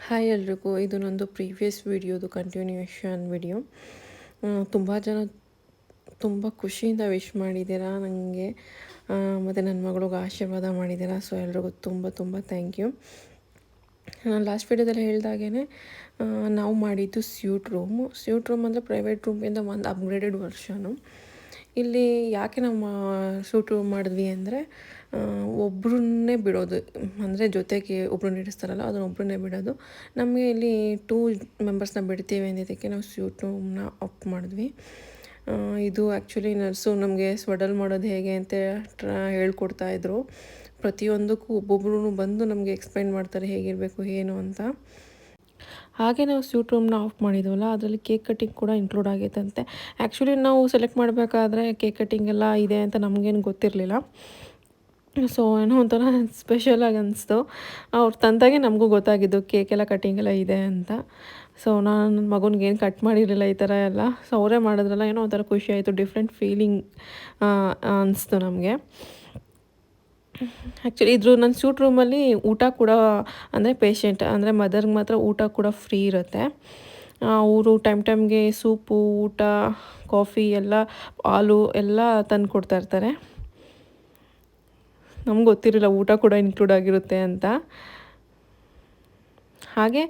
Hi ಎಲ್ರಿಗೂ, ಇದು ನಂದು ಪ್ರೀವಿಯಸ್ ವಿಡಿಯೋದು ಕಂಟಿನ್ಯೂಷನ್ ವಿಡಿಯೋ. ತುಂಬ ಜನ ತುಂಬ ಖುಷಿಯಿಂದ ವಿಶ್ ಮಾಡಿದ್ದೀರಾ ನನಗೆ, ಮತ್ತು ನನ್ನ ಮಗಳಿಗೆ ಆಶೀರ್ವಾದ ಮಾಡಿದ್ದೀರಾ. ಸೊ ಎಲ್ರಿಗೂ ತುಂಬ ತುಂಬ ಥ್ಯಾಂಕ್ ಯು. ನಾನು ಲಾಸ್ಟ್ ವಿಡಿಯೋದಲ್ಲಿ ಹೇಳಿದಾಗೇ ನಾವು ಮಾಡಿದ್ದು ಸ್ಯೂಟ್ ರೂಮ್ ಅಂದರೆ ಪ್ರೈವೇಟ್ ರೂಮಿಂದ ಒಂದು ಅಪ್ಗ್ರೇಡೆಡ್ ವರ್ಷನು. ಇಲ್ಲಿ ಯಾಕೆ ನಾವು ಸೂಟ್ ರೂಮ್ ಮಾಡಿದ್ವಿ ಅಂದರೆ ಒಬ್ಬರನ್ನೇ ಬಿಡೋದು, ಅಂದರೆ ಜೊತೆಗೆ ಒಬ್ಬರು ನಡೆಸ್ತಾರಲ್ಲ ಅದನ್ನು ಒಬ್ಬರನ್ನೇ ಬಿಡೋದು. ನಮಗೆ ಇಲ್ಲಿ 2 ಮೆಂಬರ್ಸ್ನ ಬಿಡ್ತೀವಿ ಅಂದಿದ್ದಕ್ಕೆ ನಾವು ಸ್ಯೂಟ್ ರೂಮ್ನ ಆಪ್ಟ್ ಮಾಡಿದ್ವಿ. ಇದು ಆ್ಯಕ್ಚುಲಿ ನರ್ಸು ನಮಗೆ ಸ್ವಡಲ್ ಮಾಡೋದು ಹೇಗೆ ಅಂತ ಹೇಳ್ಕೊಡ್ತಾಯಿದ್ರು. ಪ್ರತಿಯೊಂದಕ್ಕೂ ಒಬ್ಬೊಬ್ಬರು ಬಂದು ನಮಗೆ ಎಕ್ಸ್ಪ್ಲೈನ್ ಮಾಡ್ತಾರೆ ಹೇಗಿರಬೇಕು ಏನು ಅಂತ. ಹಾಗೆ ನಾವು ಸ್ಯೂಟ್ ರೂಮ್ನ ಆಫ್ ಮಾಡಿದ್ವಲ್ಲ, ಅದರಲ್ಲಿ ಕೇಕ್ ಕಟ್ಟಿಂಗ್ ಕೂಡ ಇನ್ಕ್ಲೂಡ್ ಆಗೈತಂತೆ. ಆ್ಯಕ್ಚುಲಿ ನಾವು ಸೆಲೆಕ್ಟ್ ಮಾಡಬೇಕಾದ್ರೆ ಕೇಕ್ ಕಟ್ಟಿಂಗ್ ಎಲ್ಲ ಇದೆ ಅಂತ ನಮಗೇನು ಗೊತ್ತಿರಲಿಲ್ಲ. ಸೊ ಏನೋ ಒಂಥರ ಸ್ಪೆಷಲಾಗಿ ಅನಿಸ್ತು. ಅವ್ರು ತಂದಾಗೆ ನಮಗೂ ಗೊತ್ತಾಗಿದ್ದು ಕೇಕೆಲ್ಲ ಕಟ್ಟಿಂಗೆಲ್ಲ ಇದೆ ಅಂತ. ಸೊ ನಾನು ನನ್ನ ಮಗನಿಗೆ ಏನು ಕಟ್ ಮಾಡಿರಲಿಲ್ಲ ಈ ಥರ ಎಲ್ಲ. ಸೊ ಅವರೇ ಮಾಡಿದ್ರಲ್ಲ, ಏನೋ ಒಂಥರ ಖುಷಿ ಆಯಿತು, ಡಿಫ್ರೆಂಟ್ ಫೀಲಿಂಗ್ ಅನಿಸ್ತು ನಮಗೆ. ಆ್ಯಕ್ಚುಲಿ ನನ್ನ ಸೂಟ್ ರೂಮಲ್ಲಿ ಊಟ ಕೂಡ, ಅಂದರೆ ಪೇಷಂಟ್ ಅಂದರೆ ಮದರ್ಗೆ ಮಾತ್ರ ಊಟ ಕೂಡ ಫ್ರೀ ಇರುತ್ತೆ. ಅವರು ಟೈಮ್ಗೆ ಸೂಪು, ಊಟ, ಕಾಫಿ ಎಲ್ಲ, ಹಾಲು ಎಲ್ಲ ತಂದು ಕೊಡ್ತಾಯಿರ್ತಾರೆ. ನಮ್ಗೆ ಗೊತ್ತಿರಲಿಲ್ಲ ಊಟ ಕೂಡ ಇನ್ಕ್ಲೂಡ್ ಆಗಿರುತ್ತೆ ಅಂತ. ಹಾಗೆ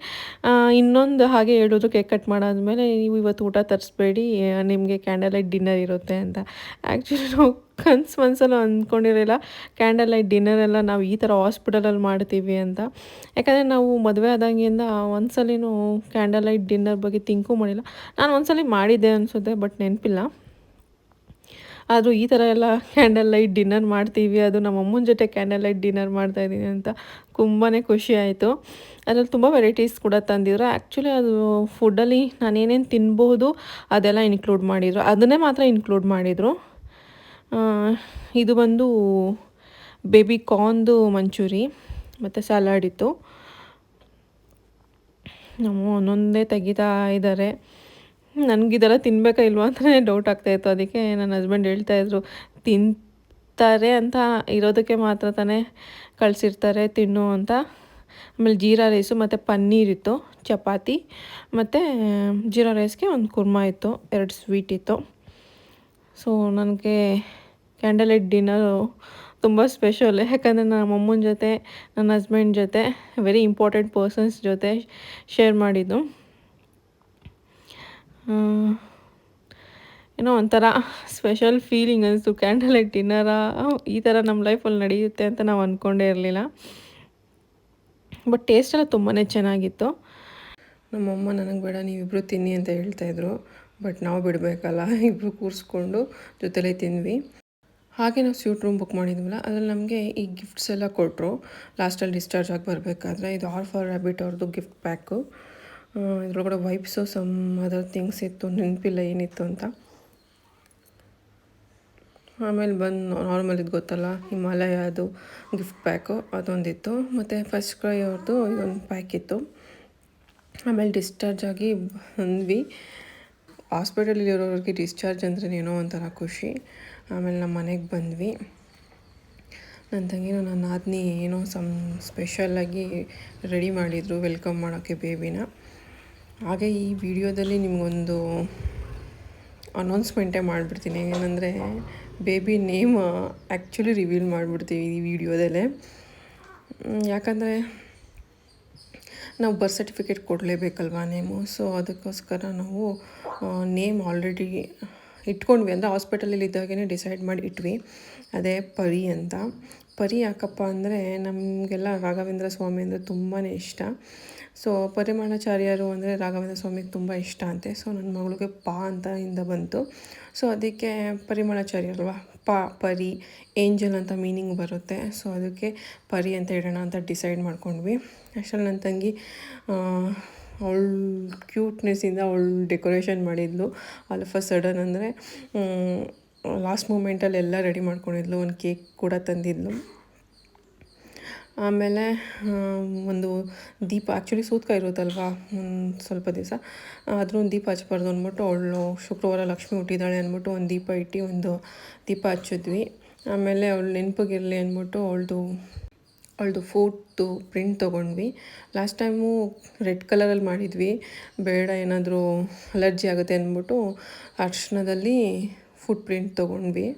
ಇನ್ನೊಂದು ಹಾಗೆ ಹೇಳಿದ್ರು, ಕೇಕ್ ಕಟ್ ಮಾಡಾದ್ಮೇಲೆ ನೀವು ಇವತ್ತು ಊಟ ತರಿಸ್ಬೇಡಿ, ನಿಮಗೆ ಕ್ಯಾಂಡಲ್ ಲೈಟ್ ಡಿನ್ನರ್ ಇರುತ್ತೆ ಅಂತ. ಆ್ಯಕ್ಚುಲಿ ನಾವು ಮನಸ್ಸಲ್ಲೂ ಅಂದ್ಕೊಂಡಿರಲಿಲ್ಲ ಕ್ಯಾಂಡಲ್ ಲೈಟ್ ಡಿನ್ನರ್ ಎಲ್ಲ ನಾವು ಈ ಥರ ಹಾಸ್ಪಿಟಲಲ್ಲಿ ಮಾಡ್ತೀವಿ ಅಂತ. ಯಾಕಂದರೆ ನಾವು ಮದುವೆ ಆದಾಗಿಂದ ಒಂದ್ಸಲಿನೂ ಕ್ಯಾಂಡಲ್ ಲೈಟ್ ಡಿನ್ನರ್ ಬಗ್ಗೆ ತಿಂಕು ಮಾಡಿಲ್ಲ. ನಾನು ಒಂದ್ಸಲ ಮಾಡಿದ್ದೆ ಅನಿಸುತ್ತೆ, ಬಟ್ ನೆನಪಿಲ್ಲ. ಆದರೂ ಈ ಥರ ಎಲ್ಲ ಕ್ಯಾಂಡಲ್ ಲೈಟ್ ಡಿನ್ನರ್ ಮಾಡ್ತೀವಿ, ಅದು ನಮ್ಮ ಅಮ್ಮನ ಜೊತೆ ಕ್ಯಾಂಡಲ್ ಲೈಟ್ ಡಿನ್ನರ್ ಮಾಡ್ತಾಯಿದ್ದೀನಿ ಅಂತ ತುಂಬಾ ಖುಷಿ ಆಯಿತು. ಅದರಲ್ಲಿ ತುಂಬ ವೆರೈಟೀಸ್ ಕೂಡ ತಂದಿದ್ರು. ಆ್ಯಕ್ಚುಲಿ ಅದು ಫುಡ್ಡಲ್ಲಿ ನಾನೇನೇನು ತಿನ್ಬೋದು ಅದೆಲ್ಲ ಇನ್ಕ್ಲೂಡ್ ಮಾಡಿದರು, ಅದನ್ನೇ ಮಾತ್ರ ಇನ್ಕ್ಲೂಡ್ ಮಾಡಿದರು. ಇದು ಬಂದು ಬೇಬಿ ಕಾರ್ನ್ದು ಮಂಚೂರಿ ಮತ್ತು ಸಲಾಡ್ ಇತ್ತು. ನಮ್ಮ ಒಂದೊಂದೇ ತೆಗಿತಾ ಇದ್ದಾರೆ. ನನಗಿದೆಲ್ಲ ತಿನ್ನಬೇಕಾ ಇಲ್ವಾ ಅಂತಲೇ ಡೌಟ್ ಆಗ್ತಾಯಿತ್ತು. ಅದಕ್ಕೆ ನನ್ನ ಹಸ್ಬೆಂಡ್ ಹೇಳ್ತಾಯಿದ್ರು, ತಿಂತಾರೆ ಅಂತ ಇರೋದಕ್ಕೆ ಮಾತ್ರ ತಾನೇ ಕಳಿಸಿರ್ತಾರೆ, ತಿನ್ನು ಅಂತ. ಆಮೇಲೆ ಜೀರಾ ರೈಸು ಮತ್ತು ಪನ್ನೀರಿತ್ತು, ಚಪಾತಿ ಮತ್ತು ಜೀರಾ ರೈಸ್ಗೆ ಒಂದು ಕುರ್ಮಾ ಇತ್ತು, 2 ಸ್ವೀಟ್ ಇತ್ತು. ಸೊ ನನಗೆ ಕ್ಯಾಂಡಲ್ ಲೈಟ್ ಡಿನ್ನರು ತುಂಬ ಸ್ಪೆಷಲ್. ಯಾಕಂದರೆ ನಮ್ಮ ಅಮ್ಮನ ಜೊತೆ, ನನ್ನ ಹಸ್ಬೆಂಡ್ ಜೊತೆ, ವೆರಿ ಇಂಪಾರ್ಟೆಂಟ್ ಪರ್ಸನ್ಸ್ ಜೊತೆ ಶೇರ್ ಮಾಡಿದ್ದು. ಏನೋ ಒಂಥರ ಸ್ಪೆಷಲ್ ಫೀಲಿಂಗ್ ಅನಿಸ್ತು. ಕ್ಯಾಂಡಲ್ ಲೈಟ್ ಡಿನ್ನರ ಈ ಥರ ನಮ್ಮ ಲೈಫಲ್ಲಿ ನಡೆಯುತ್ತೆ ಅಂತ ನಾವು ಅಂದ್ಕೊಂಡೇ ಇರಲಿಲ್ಲ. ಬಟ್ ಟೇಸ್ಟೆಲ್ಲ ತುಂಬಾ ಚೆನ್ನಾಗಿತ್ತು. ನಮ್ಮಮ್ಮ ನನಗೆ ಬೇಡ, ನೀವಿಬ್ಬರು ತಿನ್ನಿ ಅಂತ ಹೇಳ್ತಾಯಿದ್ರು. ಬಟ್ ನಾವು ಬಿಡಬೇಕಲ್ಲ, ಇಬ್ಬರು ಕೂರಿಸ್ಕೊಂಡು ಜೊತೆಲೇ ತಿಂದ್ವಿ. ಹಾಗೆ ನಾವು ಸ್ಯೂಟ್ ರೂಮ್ ಬುಕ್ ಮಾಡಿದ್ವಲ್ಲ, ಅದ್ರಲ್ಲಿ ನಮಗೆ ಈ ಗಿಫ್ಟ್ಸ್ ಎಲ್ಲ ಕೊಟ್ಟರು ಲಾಸ್ಟಲ್ಲಿ ಡಿಸ್ಚಾರ್ಜ್ ಆಗಿ ಬರಬೇಕಾದ್ರೆ. ಇದು ಆರ್ ಫಾರ್ ರ್ಯಾಬಿಟ್ ಅವ್ರದ್ದು ಗಿಫ್ಟ್ ಪ್ಯಾಕು. ಇದ್ರೊಳಗಡೆ ವೈಪ್ಸು, ಸಮ್ ಅದರ್ ಥಿಂಗ್ಸ್ ಇತ್ತು, ನೆನಪಿಲ್ಲ ಏನಿತ್ತು ಅಂತ. ಆಮೇಲೆ ಬಂದು ನಾರ್ಮಲ್ ಇದು ಗೊತ್ತಲ್ಲ, ಹಿಮಾಲಯ ಅದು ಗಿಫ್ಟ್ ಪ್ಯಾಕು ಅದೊಂದಿತ್ತು. ಮತ್ತು ಫಸ್ಟ್ ಕ್ರೈ ಅವ್ರದ್ದು ಇದೊಂದು ಪ್ಯಾಕ್ ಇತ್ತು. ಆಮೇಲೆ ಡಿಸ್ಚಾರ್ಜ್ ಆಗಿ ಬಂದ್ವಿ. ಹಾಸ್ಪಿಟಲಲ್ಲಿರೋರಿಗೆ ಡಿಸ್ಚಾರ್ಜ್ ಅಂದ್ರೆ ಏನೋ ಒಂಥರ ಖುಷಿ. ಆಮೇಲೆ ನಮ್ಮ ಮನೆಗೆ ಬಂದ್ವಿ. ನನ್ನ ತಂಗಿನೂ ನನ್ನ ನಾದಿನಿ ಏನೋ ಸ್ಪೆಷಲಾಗಿ ರೆಡಿ ಮಾಡಿದರು ವೆಲ್ಕಮ್ ಮಾಡೋಕ್ಕೆ ಬೇಬಿನ. ಹಾಗೆ ಈ ವಿಡಿಯೋದಲ್ಲಿ ನಿಮಗೊಂದು ಅನೌನ್ಸ್ಮೆಂಟೇ ಮಾಡಿಬಿಡ್ತೀನಿ. ಏನಂದರೆ ಬೇಬಿ ನೇಮ್ ಆ್ಯಕ್ಚುಲಿ ರಿವೀಲ್ ಮಾಡಿಬಿಡ್ತೀವಿ ಈ ವಿಡಿಯೋದಲ್ಲೇ. ಯಾಕಂದರೆ ನಾವು ಬರ್ತ್ ಸರ್ಟಿಫಿಕೇಟ್ ಕೊಡಲೇಬೇಕಲ್ವಾ ನೇಮು. ಸೊ ಅದಕ್ಕೋಸ್ಕರ ನಾವು ನೇಮ್ ಆಲ್ರೆಡಿ ಇಟ್ಕೊಂಡ್ವಿ, ಅಂದರೆ ಹಾಸ್ಪಿಟಲಲ್ಲಿ ಇದ್ದಾಗೇ ಡಿಸೈಡ್ ಮಾಡಿ ಇಟ್ವಿ. ಅದೇ ಪರಿ ಅಂತ. ಪರಿ ಯಾಕಪ್ಪ ಅಂದರೆ ನಮಗೆಲ್ಲ ರಾಘವೇಂದ್ರ ಸ್ವಾಮಿ ಅಂದರೆ ತುಂಬಾ ಇಷ್ಟ. ಸೊ ಪರಿಮಳಾಚಾರ್ಯರು ಅಂದರೆ ರಾಘವೇಂದ್ರ ಸ್ವಾಮಿಗೆ ತುಂಬ ಇಷ್ಟ ಅಂತೆ. ಸೊ ನನ್ನ ಮಗಳಿಗೆ ಅಂತ ಇಂದ ಬಂತು. ಸೊ ಅದಕ್ಕೆ ಪರಿಮಳಾಚಾರ್ಯ ಅಲ್ವಾ, ಪರಿ, ಏಂಜಲ್ ಅಂತ ಮೀನಿಂಗ್ ಬರುತ್ತೆ. ಸೊ ಅದಕ್ಕೆ ಪರಿ ಅಂತ ಇಡೋಣ ಅಂತ ಡಿಸೈಡ್ ಮಾಡ್ಕೊಂಡ್ವಿ. ಅಷ್ಟರಲ್ಲಿ ನನ್ನ ತಂಗಿ ಅವಳು ಕ್ಯೂಟ್ನೆಸ್ಸಿಂದ ಅವಳು ಡೆಕೋರೇಷನ್ ಮಾಡಿದ್ಲು. ಆಲ್ ಆಫ್ ಅ ಸಡನ್ ಅಂದರೆ ಲಾಸ್ಟ್ ಮೂಮೆಂಟಲ್ಲಿ ಎಲ್ಲ ರೆಡಿ ಮಾಡ್ಕೊಂಡಿದ್ಲು. ಒಂದು ಕೇಕ್ ಕೂಡ ತಂದಿದ್ಲು. ಆಮೇಲೆ ಒಂದು ದೀಪ, ಆ್ಯಕ್ಚುಲಿ ಸೂತ್ಕ ಇರುತ್ತಲ್ವ ಸ್ವಲ್ಪ ದಿವಸ, ಅದ್ರ ಒಂದು ದೀಪ ಹಚ್ಬಾರ್ದು ಅಂದ್ಬಿಟ್ಟು ಅವಳು ಶುಕ್ರವಾರ ಲಕ್ಷ್ಮಿ ಹುಟ್ಟಿದ್ದಾಳೆ ಅಂದ್ಬಿಟ್ಟು ಒಂದು ದೀಪ ಇಟ್ಟು ಒಂದು ದೀಪ ಹಚ್ಚಿದ್ವಿ. ಆಮೇಲೆ ಅವಳು ನೆನಪಿಗಿರಲಿ ಅಂದ್ಬಿಟ್ಟು ಅವಳದು ಅವಳದು ಫೋಟೋ ಪ್ರಿಂಟ್ ತೊಗೊಂಡ್ವಿ. ಲಾಸ್ಟ್ ಟೈಮು ರೆಡ್ ಕಲರಲ್ಲಿ ಮಾಡಿದ್ವಿ, ಬೇಡ ಏನಾದರೂ ಅಲರ್ಜಿ ಆಗುತ್ತೆ ಅಂದ್ಬಿಟ್ಟು ಅರ್ಶಿಣದಲ್ಲಿ ಫುಟ್ ಪ್ರಿಂಟ್ ತೊಗೊಂಡ್ವಿ.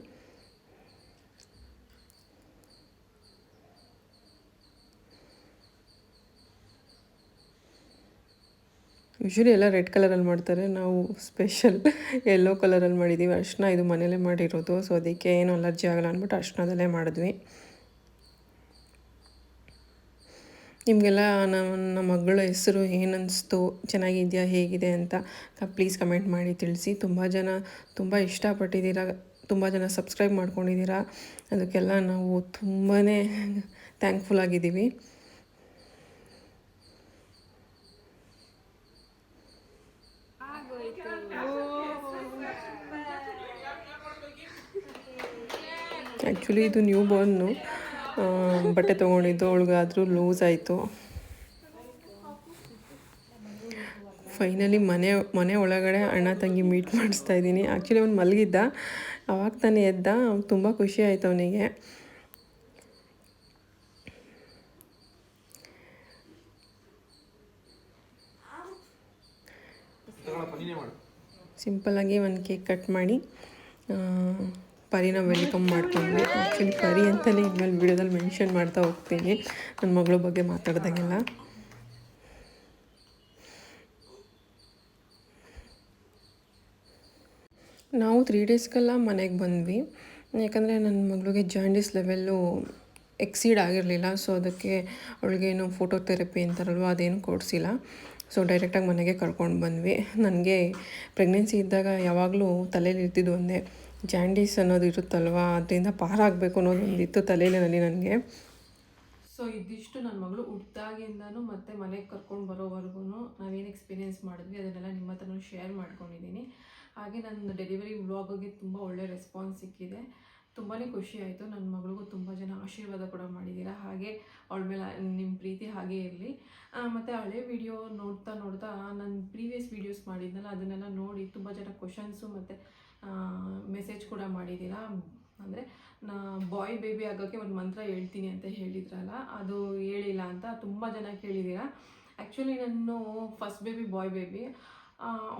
ಯೂಶ್ವಲಿ ಎಲ್ಲ ರೆಡ್ ಕಲರಲ್ಲಿ ಮಾಡ್ತಾರೆ, ನಾವು ಸ್ಪೆಷಲ್ ಯೆಲ್ಲೋ ಕಲರಲ್ಲಿ ಮಾಡಿದ್ದೀವಿ. ಅರ್ಶಿಣ ಇದು ಮನೇಲೇ ಮಾಡಿರೋದು, ಸೊ ಅದಕ್ಕೆ ಏನು ಅಲರ್ಜಿ ಆಗಲ್ಲ ಅಂದ್ಬಿಟ್ಟು ಅರ್ಶಿಣದಲ್ಲೇ ಮಾಡಿದ್ವಿ. ನಿಮಗೆಲ್ಲ ನಮ್ಮ ಮಗಳ ಹೆಸರು ಏನನ್ನಿಸ್ತು, ಚೆನ್ನಾಗಿದೆಯಾ, ಹೇಗಿದೆ ಅಂತ ಪ್ಲೀಸ್ ಕಮೆಂಟ್ ಮಾಡಿ ತಿಳಿಸಿ. ತುಂಬ ಇಷ್ಟಪಟ್ಟಿದ್ದೀರಾ, ತುಂಬ ಜನ ಸಬ್ಸ್ಕ್ರೈಬ್ ಮಾಡ್ಕೊಂಡಿದ್ದೀರಾ, ಅದಕ್ಕೆಲ್ಲ ನಾವು ತುಂಬಾ ಥ್ಯಾಂಕ್ಫುಲ್ ಆಗಿದ್ದೀವಿ. ಆ್ಯಕ್ಚುಲಿ ಇದು ನ್ಯೂ ಬಾರ್ನು ಬಟ್ಟೆ ತೊಗೊಂಡಿದ್ದು, ಅವಳಿಗಾದರೂ ಲೂಸ್ ಆಯಿತು. ಫೈನಲಿ ಮನೆ ಒಳಗಡೆ ಅಣ್ಣ ತಂಗಿ ಮೀಟ್ ಮಾಡಿಸ್ತಾ ಇದ್ದೀನಿ. ಆ್ಯಕ್ಚುಲಿ ಅವ್ನು ಮಲಗಿದ್ದ, ಅವಾಗ ತಾನೇ ಎದ್ದ. ತುಂಬ ಖುಷಿ ಆಯಿತು ಅವನಿಗೆ. ಸಿಂಪಲ್ಲಾಗಿ ಒಂದು ಕೇಕ್ ಕಟ್ ಮಾಡಿ ಪರಿನ ವೆಲ್ಕಮ್ ಮಾಡ್ಕೊಂಡ್ವಿ. ಆ್ಯಕ್ಚುಲಿ ಪರಿ ಅಂತಲೇ ಇನ್ಮೇಲೆ ವಿಡಿಯೋದಲ್ಲಿ ಮೆನ್ಷನ್ ಮಾಡ್ತಾ ಹೋಗ್ತೀನಿ ನನ್ನ ಮಗಳ ಬಗ್ಗೆ ಮಾತಾಡ್ದಾಗೆಲ್ಲ. ನಾವು 3 ಡೇಸ್ಗೆಲ್ಲ ಮನೆಗೆ ಬಂದ್ವಿ, ಯಾಕಂದರೆ ನನ್ನ ಮಗಳಿಗೆ ಜಾಂಡೀಸ್ ಲೆವೆಲ್ಲು ಎಕ್ಸೀಡ್ ಆಗಿರಲಿಲ್ಲ. ಸೊ ಅದಕ್ಕೆ ಅವಳಿಗೇನು ಫೋಟೋ ಥೆರಪಿ ಅಂತಾರಲ್ವ, ಅದೇನು ಕೊಡಿಸಿಲ್ಲ. ಸೊ ಡೈರೆಕ್ಟಾಗಿ ಮನೆಗೆ ಕರ್ಕೊಂಡು ಬಂದ್ವಿ. ನನಗೆ ಪ್ರೆಗ್ನೆನ್ಸಿ ಇದ್ದಾಗ ಯಾವಾಗಲೂ ತಲೆಯಲ್ಲಿ ಇರ್ತಿದ್ದು ಒಂದೇ, ಜಾಂಡೀಸ್ ಅನ್ನೋದು ಇರುತ್ತಲ್ವ, ಅದರಿಂದ ಪಾರಾಗಬೇಕು ಅನ್ನೋದು ಒಂದಿತ್ತು ತಲೆಯಲ್ಲಿ ನನಗೆ. ಸೊ ಇದಿಷ್ಟು ನನ್ನ ಮಗಳು ಹುಟ್ಟಿದಾಗಿಂದನೂ ಮತ್ತು ಮನೆಗೆ ಕರ್ಕೊಂಡು ಬರೋವರೆಗೂ ನಾವೇನು ಎಕ್ಸ್ಪೀರಿಯೆನ್ಸ್ ಮಾಡಿದ್ವಿ ಅದನ್ನೆಲ್ಲ ನಿಮ್ಮ ಹತ್ರನೂ ಶೇರ್ ಮಾಡ್ಕೊಂಡಿದ್ದೀನಿ. ಹಾಗೆ ನನ್ನ ಡೆಲಿವರಿ ವ್ಲಾಗಿಗೆ ತುಂಬ ಒಳ್ಳೆ ರೆಸ್ಪಾನ್ಸ್ ಸಿಕ್ಕಿದೆ. ತುಂಬಾ ಖುಷಿ ಆಯಿತು. ನನ್ನ ಮಗಳಿಗೂ ತುಂಬ ಜನ ಆಶೀರ್ವಾದ ಕೂಡ ಮಾಡಿದ್ದೀರಾ. ಹಾಗೆ ಅವಳ ಮೇಲೆ ನಿಮ್ಮ ಪ್ರೀತಿ ಹಾಗೇ ಇರಲಿ. ಮತ್ತು ಹಳೆ ವಿಡಿಯೋ ನೋಡ್ತಾ ನಾನು ಪ್ರೀವಿಯಸ್ ವೀಡಿಯೋಸ್ ಮಾಡಿದ್ನಲ್ಲ, ಅದನ್ನೆಲ್ಲ ನೋಡಿ ತುಂಬ ಜನ ಕ್ವಶನ್ಸು ಮತ್ತು ಮೆಸೇಜ್ ಕೂಡ ಮಾಡಿದ್ದೀರಾ. ಅಂದರೆ ಬಾಯ್ ಬೇಬಿ ಆಗೋಕ್ಕೆ ಒಂದು ಮಂತ್ರ ಹೇಳ್ತೀನಿ ಅಂತ ಹೇಳಿದ್ರಲ್ಲ, ಅದು ಹೇಳಿಲ್ಲ ಅಂತ ತುಂಬ ಜನ ಕೇಳಿದ್ದೀರಾ. ಆ್ಯಕ್ಚುಲಿ ನಾನು ಫಸ್ಟ್ ಬೇಬಿ ಬಾಯ್ ಬೇಬಿ,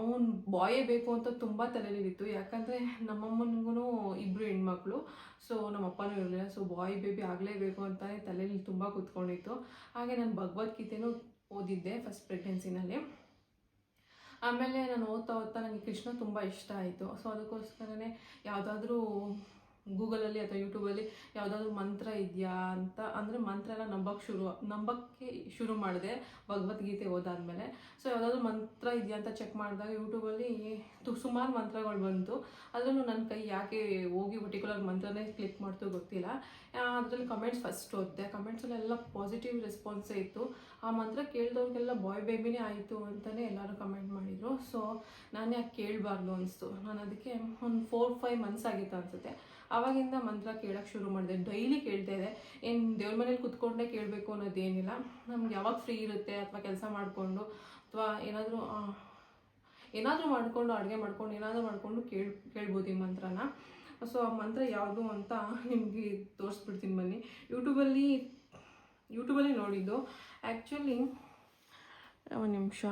ಅವನು ಬಾಯೇ ಬೇಕು ಅಂತ ತುಂಬ ತಲೆಯಲ್ಲಿತ್ತು. ಯಾಕಂದರೆ ನಮ್ಮಮ್ಮನಿಗೂ 2 ಹೆಣ್ಮಕ್ಳು, ಸೊ ನಮ್ಮ ಅಪ್ಪನೂ ಇರಲಿಲ್ಲ. ಸೊ ಬಾಯ್ ಬೇಬಿ ಆಗಲೇಬೇಕು ಅಂತಲೇ ತಲೆಯಲ್ಲಿ ತುಂಬ ಕೂತ್ಕೊಂಡಿತ್ತು. ಹಾಗೆ ನಾನು ಭಗವದ್ಗೀತೆನೂ ಓದಿದ್ದೆ ಫಸ್ಟ್ ಪ್ರೆಗ್ನೆನ್ಸಿನಲ್ಲಿ. ಆಮೇಲೆ ನಾನು ಓದ್ತಾ ನನಗೆ ಕೃಷ್ಣ ತುಂಬ ಇಷ್ಟ ಆಯಿತು. ಸೊ ಅದಕ್ಕೋಸ್ಕರನೇ ಯಾವುದಾದ್ರೂ ಗೂಗಲಲ್ಲಿ ಅಥವಾ ಯೂಟ್ಯೂಬಲ್ಲಿ ಯಾವುದಾದ್ರೂ ಮಂತ್ರ ಇದೆಯಾ ಅಂತ, ಅಂದರೆ ಮಂತ್ರ ಎಲ್ಲ ನಂಬಕ್ಕೆ ಶುರು ಮಾಡಿದೆ ಭಗವದ್ಗೀತೆ ಓದಾದ್ಮೇಲೆ. ಸೊ ಯಾವುದಾದ್ರೂ ಮಂತ್ರ ಇದೆಯಾ ಅಂತ ಚೆಕ್ ಮಾಡಿದಾಗ ಯೂಟ್ಯೂಬಲ್ಲಿ ಸುಮಾರು ಮಂತ್ರಗಳು ಬಂತು. ಅದರಲ್ಲೂ ನನ್ನ ಕೈ ಯಾಕೆ ಹೋಗಿ ಪರ್ಟಿಕ್ಯುಲರ್ ಮಂತ್ರನೇ ಕ್ಲಿಕ್ ಮಾಡ್ತು ಗೊತ್ತಿಲ್ಲ. ಅದರಲ್ಲಿ ಕಮೆಂಟ್ಸ್ ಫಸ್ಟ್ ಓದಿದೆ. ಕಮೆಂಟ್ಸಲ್ಲೆಲ್ಲ ಪಾಸಿಟಿವ್ ರೆಸ್ಪಾನ್ಸೇ ಇತ್ತು. ಆ ಮಂತ್ರ ಕೇಳಿದವ್ರಿಗೆಲ್ಲ ಬಾಯ್ ಬೇಬಿನೇ ಆಯಿತು ಅಂತಲೇ ಎಲ್ಲರೂ ಕಮೆಂಟ್ ಮಾಡಿದರು. ಸೊ ನಾನು ಯಾಕೆ ಕೇಳಬಾರ್ದು ಅನಿಸ್ತು. ನಾನು ಅದಕ್ಕೆ ಒಂದು 4-5 ಮಂತ್ಸ್ ಆಗಿತ್ತು ಅನಿಸುತ್ತೆ, ಆವಾಗಿಂದ ಮಂತ್ರ ಕೇಳೋಕ್ಕೆ ಶುರು ಮಾಡಿದೆ. ಡೈಲಿ ಕೇಳ್ತಾ ಇದೆ. ಏನು ದೇವ್ರ ಮನೇಲಿ ಕುತ್ಕೊಂಡೇ ಕೇಳಬೇಕು ಅನ್ನೋದೇನಿಲ್ಲ. ನಮ್ಗೆ ಯಾವಾಗ ಫ್ರೀ ಇರುತ್ತೆ ಅಥವಾ ಕೆಲಸ ಮಾಡಿಕೊಂಡು ಅಥವಾ ಏನಾದರೂ ಮಾಡಿಕೊಂಡು ಅಡುಗೆ ಮಾಡ್ಕೊಂಡು ಏನಾದರೂ ಮಾಡಿಕೊಂಡು ಕೇಳ್ಬೋದು ಈ ಮಂತ್ರನ. ಸೊ ಆ ಮಂತ್ರ ಯಾವುದು ಅಂತ ನಿಮಗೆ ತೋರಿಸ್ಬಿಡ್ತೀನಿ ಬನ್ನಿ. ಯೂಟ್ಯೂಬಲ್ಲಿ ನೋಡಿದ್ದು. ಆ್ಯಕ್ಚುಲಿ ಒಂದು ನಿಮಿಷ,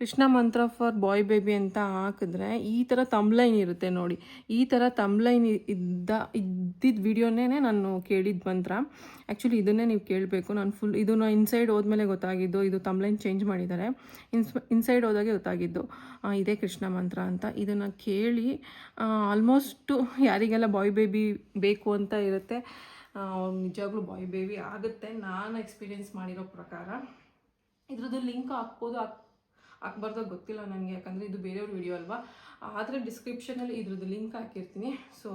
ಕೃಷ್ಣ ಮಂತ್ರ ಫಾರ್ ಬಾಯ್ ಬೇಬಿ ಅಂತ ಹಾಕಿದ್ರೆ ಈ ಥರ ತಮ್ಲೈನ್ ಇರುತ್ತೆ ನೋಡಿ. ಈ ಥರ ತಮ್ಲೈನ್ ಇದ್ದಿದ್ದ ವಿಡಿಯೋನೇ ನಾನು ಕೇಳಿದ ಮಂತ್ರ. ಆ್ಯಕ್ಚುಲಿ ಇದನ್ನೇ ನೀವು ಕೇಳಬೇಕು. ನಾನು ಇದನ್ನು ಇನ್ಸೈಡ್ ಹೋದ್ಮೇಲೆ ಗೊತ್ತಾಗಿದ್ದು, ಇದು ತಮ್ಲೈನ್ ಚೇಂಜ್ ಮಾಡಿದ್ದಾರೆ. ಇನ್ಸೈಡ್ ಹೋದಾಗೆ ಗೊತ್ತಾಗಿದ್ದು ಇದೇ ಕೃಷ್ಣ ಮಂತ್ರ ಅಂತ. ಇದನ್ನು ಕೇಳಿ ಆಲ್ಮೋಸ್ಟು ಯಾರಿಗೆಲ್ಲ ಬಾಯ್ ಬೇಬಿ ಬೇಕು ಅಂತ ಇರುತ್ತೆ ನಿಜವಾಗ್ಲೂ ಬಾಯ್ ಬೇಬಿ ಆಗುತ್ತೆ, ನಾನು ಎಕ್ಸ್ಪೀರಿಯೆನ್ಸ್ ಮಾಡಿರೋ ಪ್ರಕಾರ. ಇದ್ರದ್ದು ಲಿಂಕ್ ಹಾಕ್ಬಾರ್ದು ಗೊತ್ತಿಲ್ಲ ನನಗೆ, ಯಾಕಂದರೆ ಇದು ಬೇರೆಯವ್ರ ವಿಡಿಯೋ ಅಲ್ವಾ. ಆದರೆ ಡಿಸ್ಕ್ರಿಪ್ಷನಲ್ಲಿ ಇದ್ರದ್ದು ಲಿಂಕ್ ಹಾಕಿರ್ತೀನಿ. ಸೊ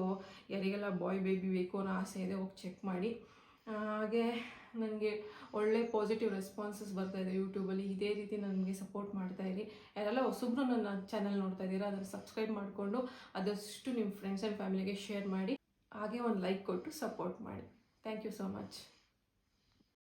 ಯಾರಿಗೆಲ್ಲ ಬಾಯ್ ಬೇಬಿ ಬೇಕು ಅನ್ನೋ ಆಸೆ ಇದೆ ಹೋಗಿ ಚೆಕ್ ಮಾಡಿ. ಹಾಗೆ ನನಗೆ ಒಳ್ಳೆ ಪಾಸಿಟಿವ್ ರೆಸ್ಪಾನ್ಸಸ್ ಬರ್ತಾಯಿದೆ ಯೂಟ್ಯೂಬಲ್ಲಿ. ಇದೇ ರೀತಿ ನನಗೆ ಸಪೋರ್ಟ್ ಮಾಡ್ತಾಯಿರಿ. ಯಾರೆಲ್ಲ ಹೊಸಬ್ರು ನನ್ನ ಚಾನಲ್ ನೋಡ್ತಾ ಇದ್ದೀರಾ ಅದನ್ನು ಸಬ್ಸ್ಕ್ರೈಬ್ ಮಾಡಿಕೊಂಡು ಆದಷ್ಟು ನಿಮ್ಮ ಫ್ರೆಂಡ್ಸ್ ಆ್ಯಂಡ್ ಫ್ಯಾಮಿಲಿಗೆ ಶೇರ್ ಮಾಡಿ. ಹಾಗೆ ಒಂದು ಲೈಕ್ ಕೊಟ್ಟು ಸಪೋರ್ಟ್ ಮಾಡಿ. Thank you so much.